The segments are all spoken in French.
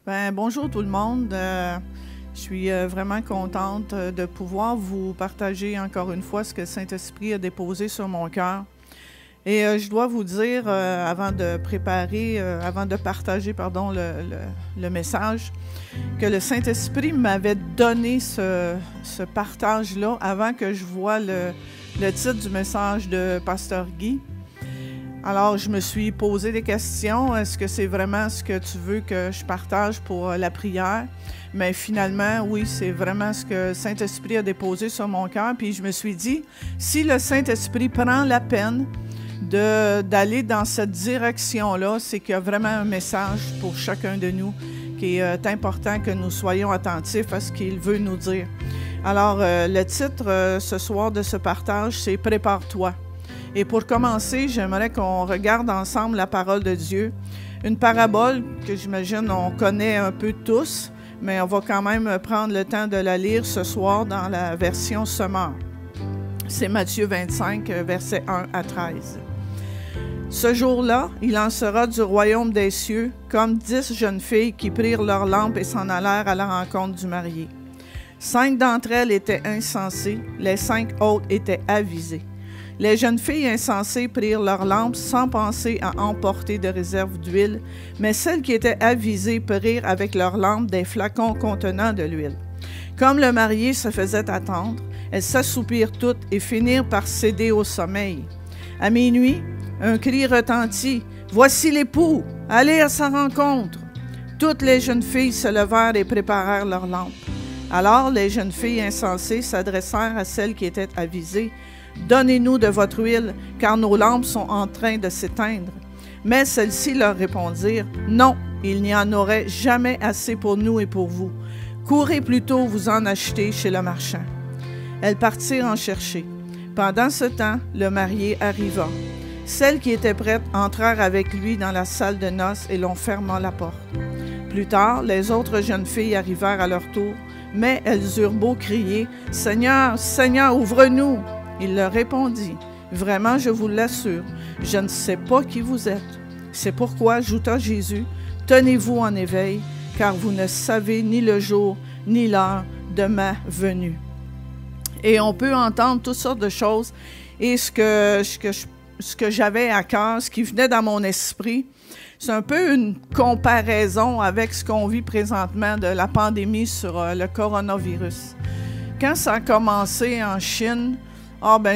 Bonjour tout le monde. Je suis vraiment contente de pouvoir vous partager encore une fois ce que le Saint-Esprit a déposé sur mon cœur. Et je dois vous dire, avant de partager le message, que le Saint-Esprit m'avait donné ce partage-là avant que je voie le titre du message de Pasteur Guy. Alors, je me suis posé des questions. Est-ce que c'est vraiment ce que tu veux que je partage pour la prière? Mais finalement, oui, c'est vraiment ce que le Saint-Esprit a déposé sur mon cœur. Puis je me suis dit, si le Saint-Esprit prend la peine d'aller dans cette direction-là, c'est qu'il y a vraiment un message pour chacun de nous qui est important que nous soyons attentifs à ce qu'il veut nous dire. Alors, le titre ce soir de ce partage, c'est « Prépare-toi ». Et pour commencer, j'aimerais qu'on regarde ensemble la parole de Dieu. Une parabole que j'imagine on connaît un peu tous, mais on va quand même prendre le temps de la lire ce soir dans la version Semeur. C'est Matthieu 25, versets 1 à 13. Ce jour-là, il en sera du royaume des cieux comme 10 jeunes filles qui prirent leurs lampes et s'en allèrent à la rencontre du marié. 5 d'entre elles étaient insensées, les 5 autres étaient avisées. Les jeunes filles insensées prirent leurs lampes sans penser à emporter de réserve d'huile, mais celles qui étaient avisées prirent avec leurs lampes des flacons contenant de l'huile. Comme le marié se faisait attendre, elles s'assoupirent toutes et finirent par céder au sommeil. À minuit, un cri retentit « Voici l'époux! Allez à sa rencontre! » Toutes les jeunes filles se levèrent et préparèrent leurs lampes. Alors les jeunes filles insensées s'adressèrent à celles qui étaient avisées. « Donnez-nous de votre huile, car nos lampes sont en train de s'éteindre. » Mais celles-ci leur répondirent, « Non, il n'y en aurait jamais assez pour nous et pour vous. Courez plutôt vous en acheter chez le marchand. » Elles partirent en chercher. Pendant ce temps, le marié arriva. Celles qui étaient prêtes entrèrent avec lui dans la salle de noces et l'on ferma la porte. Plus tard, les autres jeunes filles arrivèrent à leur tour, mais elles eurent beau crier, « Seigneur, Seigneur, ouvre-nous! » Il leur répondit, « Vraiment, je vous l'assure, je ne sais pas qui vous êtes. C'est pourquoi, ajouta Jésus, tenez-vous en éveil, car vous ne savez ni le jour, ni l'heure de ma venue. » Et on peut entendre toutes sortes de choses. Et ce que j'avais à cœur, ce qui venait dans mon esprit, c'est un peu une comparaison avec ce qu'on vit présentement de la pandémie sur le coronavirus. Quand ça a commencé en Chine,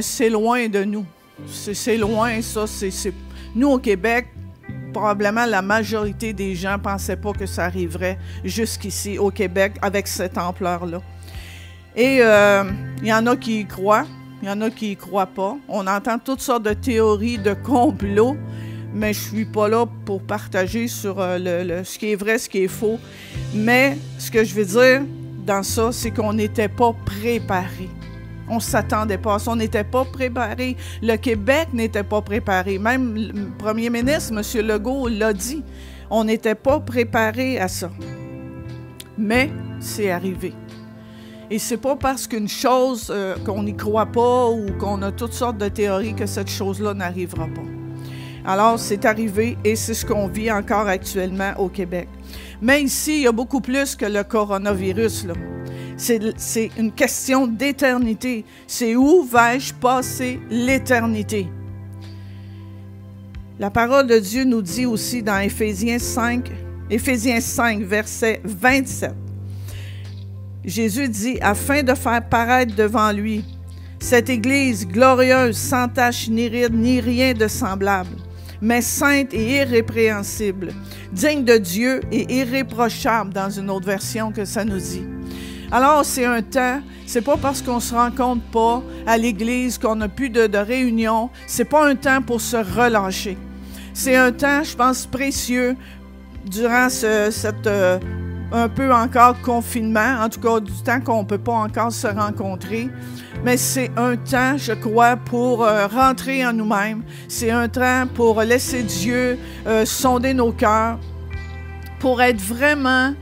c'est loin de nous. C'est loin, ça. Nous, au Québec, probablement la majorité des gens ne pensaient pas que ça arriverait jusqu'ici, au Québec, avec cette ampleur-là. Et il y en a qui y croient, il y en a qui y croient pas. On entend toutes sortes de théories de complot, mais je suis pas là pour partager sur ce qui est vrai, ce qui est faux. Mais ce que je veux dire dans ça, c'est qu'on n'était pas préparés. On ne s'attendait pas à ça. On n'était pas préparés. Le Québec n'était pas préparé. Même le premier ministre, M. Legault, l'a dit. On n'était pas préparés à ça. Mais c'est arrivé. Et c'est pas parce qu'une chose, qu'on n'y croit pas ou qu'on a toutes sortes de théories que cette chose-là n'arrivera pas. Alors, c'est arrivé et c'est ce qu'on vit encore actuellement au Québec. Mais ici, il y a beaucoup plus que le coronavirus, là. C'est une question d'éternité. C'est où vais-je passer l'éternité? La parole de Dieu nous dit aussi dans Éphésiens 5, verset 27. Jésus dit, afin de faire paraître devant lui cette Église glorieuse, sans tache ni ride, ni rien de semblable, mais sainte et irrépréhensible, digne de Dieu et irréprochable, dans une autre version que ça nous dit. Alors, c'est un temps, c'est pas parce qu'on se rencontre pas à l'église, qu'on n'a plus de réunion, c'est pas un temps pour se relâcher. C'est un temps, je pense, précieux durant un peu encore confinement, en tout cas du temps qu'on ne peut pas encore se rencontrer. Mais c'est un temps, je crois, pour rentrer en nous-mêmes. C'est un temps pour laisser Dieu sonder nos cœurs, pour être vraiment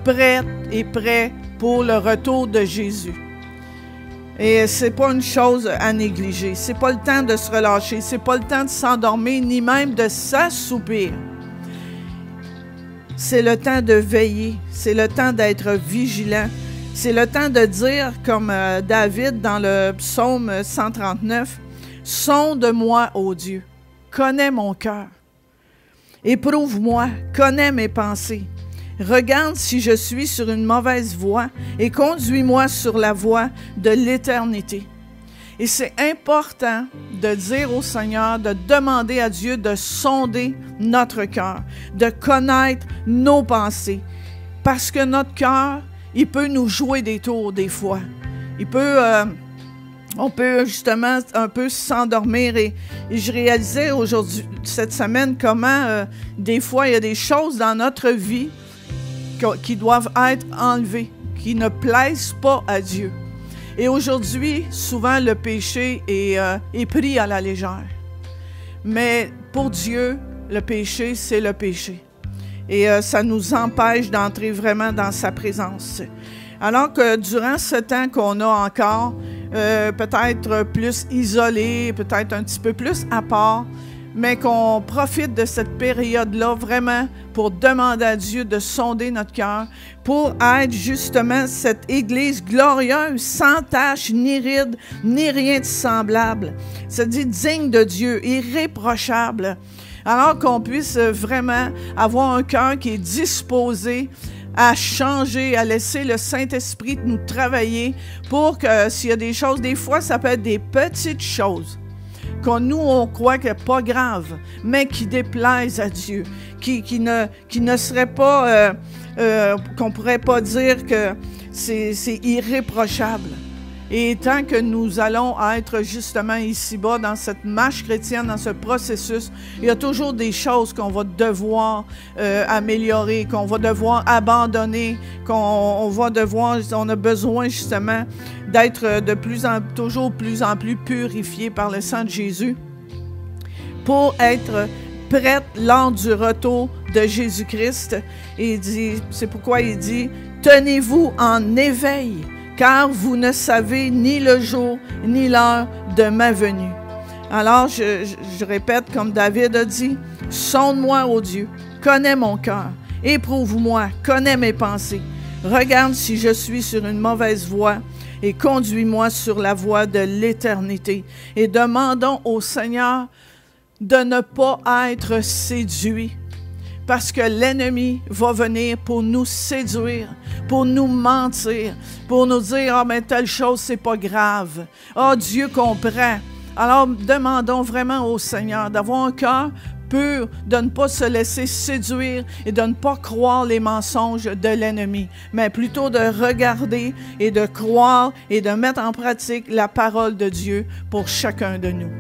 prête et prêt pour le retour de Jésus. Et c'est pas une chose à négliger. C'est pas le temps de se relâcher. C'est pas le temps de s'endormir, ni même de s'assoupir. c'est le temps de veiller, c'est le temps d'être vigilant. C'est le temps de dire, comme David dans le psaume 139, « Sonde-moi, ô Dieu, connais mon cœur. Éprouve-moi, connais mes pensées. Regarde si je suis sur une mauvaise voie et conduis-moi sur la voie de l'éternité. » Et c'est important de dire au Seigneur, de demander à Dieu de sonder notre cœur, de connaître nos pensées. Parce que notre cœur, il peut nous jouer des tours des fois. On peut justement un peu s'endormir. Et je réalisais aujourd'hui, cette semaine, comment des fois il y a des choses dans notre vie qui doivent être enlevées, qui ne plaisent pas à Dieu. Et aujourd'hui, souvent, le péché est pris à la légère. Mais pour Dieu, le péché, c'est le péché. Et ça nous empêche d'entrer vraiment dans sa présence. Alors que durant ce temps qu'on a encore, peut-être plus isolé, peut-être un petit peu plus à part, mais qu'on profite de cette période-là vraiment pour demander à Dieu de sonder notre cœur, pour être justement cette Église glorieuse, sans tache, ni ride, ni rien de semblable. C'est-à-dire digne de Dieu, irréprochable. Alors qu'on puisse vraiment avoir un cœur qui est disposé à changer, à laisser le Saint-Esprit nous travailler pour que s'il y a des choses, des fois, ça peut être des petites choses nous, on croit que pas grave, mais qui déplaisent à Dieu, qui ne serait pas, qu'on pourrait pas dire que c'est irréprochable. Et tant que nous allons être justement ici-bas, dans cette marche chrétienne, dans ce processus, il y a toujours des choses qu'on va devoir améliorer, qu'on va devoir abandonner, on a besoin justement d'être toujours plus en plus purifié par le sang de Jésus pour être prête lors du retour de Jésus-Christ. Et c'est pourquoi il dit « Tenez-vous en éveil ». Car vous ne savez ni le jour ni l'heure de ma venue. Alors, je répète comme David a dit, « Sonde-moi, ô Dieu, connais mon cœur, éprouve-moi, connais mes pensées. Regarde si je suis sur une mauvaise voie et conduis-moi sur la voie de l'éternité. » Et demandons au Seigneur de ne pas être séduit. Parce que l'ennemi va venir pour nous séduire, pour nous mentir, pour nous dire « Ah, mais telle chose, c'est pas grave. Ah, Dieu comprend. » Alors, demandons vraiment au Seigneur d'avoir un cœur pur, de ne pas se laisser séduire et de ne pas croire les mensonges de l'ennemi, mais plutôt de regarder et de croire et de mettre en pratique la parole de Dieu pour chacun de nous.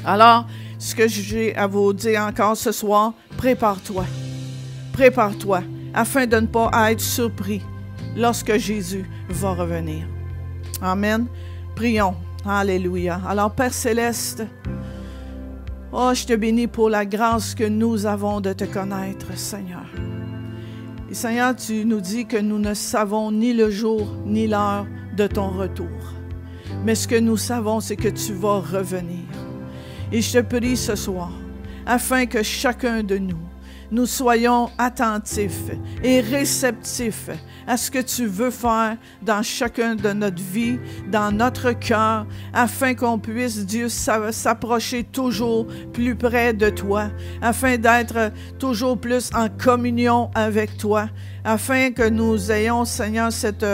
Alors, ce que j'ai à vous dire encore ce soir, prépare-toi, afin de ne pas être surpris lorsque Jésus va revenir. Amen. Prions. Alléluia. Alors, Père Céleste, oh, je te bénis pour la grâce que nous avons de te connaître, Seigneur. Et Seigneur, tu nous dis que nous ne savons ni le jour ni l'heure de ton retour. Mais ce que nous savons, c'est que tu vas revenir. Et je te prie ce soir, afin que chacun de nous soyons attentifs et réceptifs à ce que tu veux faire dans chacun de notre vie, dans notre cœur, afin qu'on puisse, Dieu, s'approcher toujours plus près de toi, afin d'être toujours plus en communion avec toi, afin que nous ayons, Seigneur, cette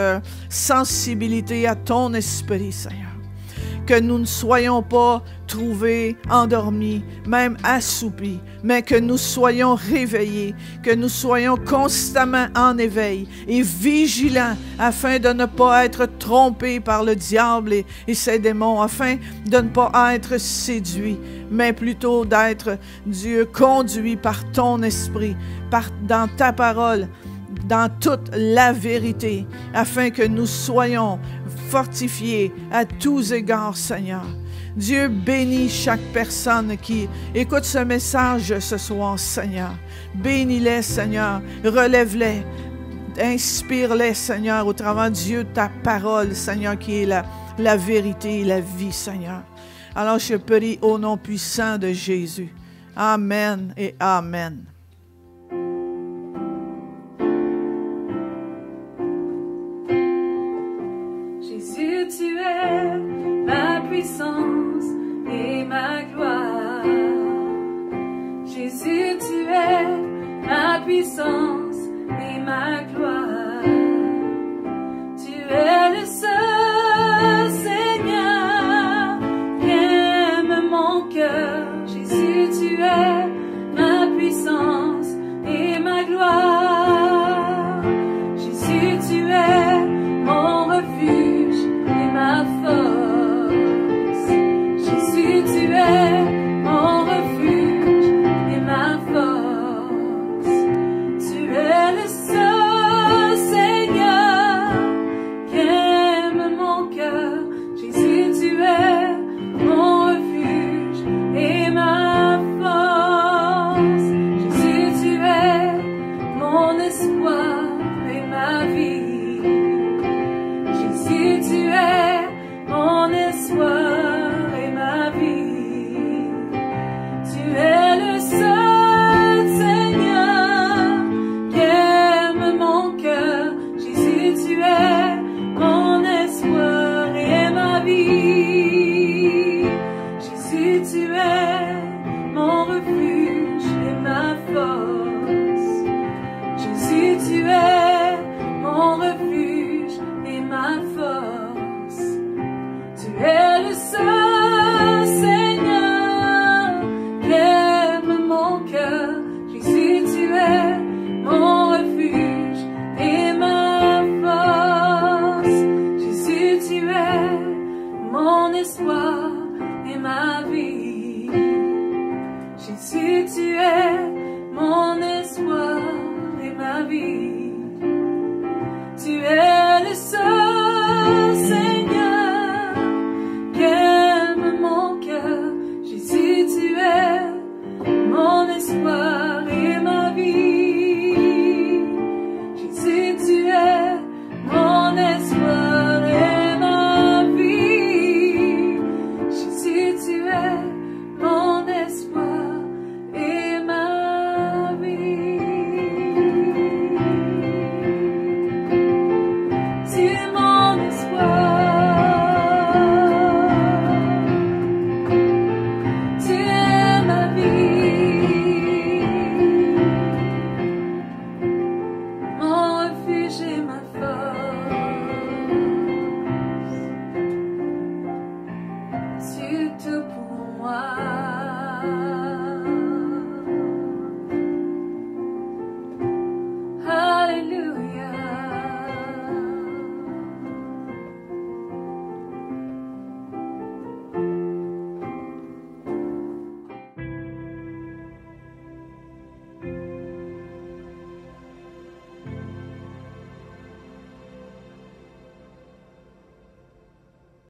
sensibilité à ton esprit, Seigneur. Que nous ne soyons pas trouvés endormis, même assoupis, mais que nous soyons réveillés, que nous soyons constamment en éveil et vigilants afin de ne pas être trompés par le diable et ses démons, afin de ne pas être séduits, mais plutôt d'être, Dieu, conduit par ton esprit, dans ta parole, dans toute la vérité, afin que nous soyons fortifiés à tous égards, Seigneur. Dieu bénit chaque personne qui écoute ce message ce soir, Seigneur. Bénis-les, Seigneur. Relève-les. Inspire-les, Seigneur, au travers de Dieu, ta parole, Seigneur, qui est la vérité et la vie, Seigneur. Alors, je prie au nom puissant de Jésus. Amen et Amen. Jésus, tu es ma puissance et ma gloire. Jésus, tu es ma puissance et ma gloire. Tu es le seul Seigneur qui aime mon cœur. Jésus, tu es ma puissance et ma gloire. Jésus, tu es mon refuge et ma force. Jésus, tu es mon refuge et ma force. Tu es le seul Seigneur qui aime mon cœur. Jésus, tu es mon refuge et ma force. Jésus, tu es mon espoir et ma vie. Jésus, tu es mon espoir et ma vie. Tu es le seul Seigneur qui aime mon cœur. Jésus, tu es mon espoir et ma vie. Jésus, tu es mon refuge et ma force. Jésus, tu es mon refuge et ma force. Tu es le seul Seigneur qui aime mon cœur. Jésus, tu es mon refuge et ma force. Jésus, tu es mon espoir et ma vie. Jésus, tu es mon espoir et ma vie.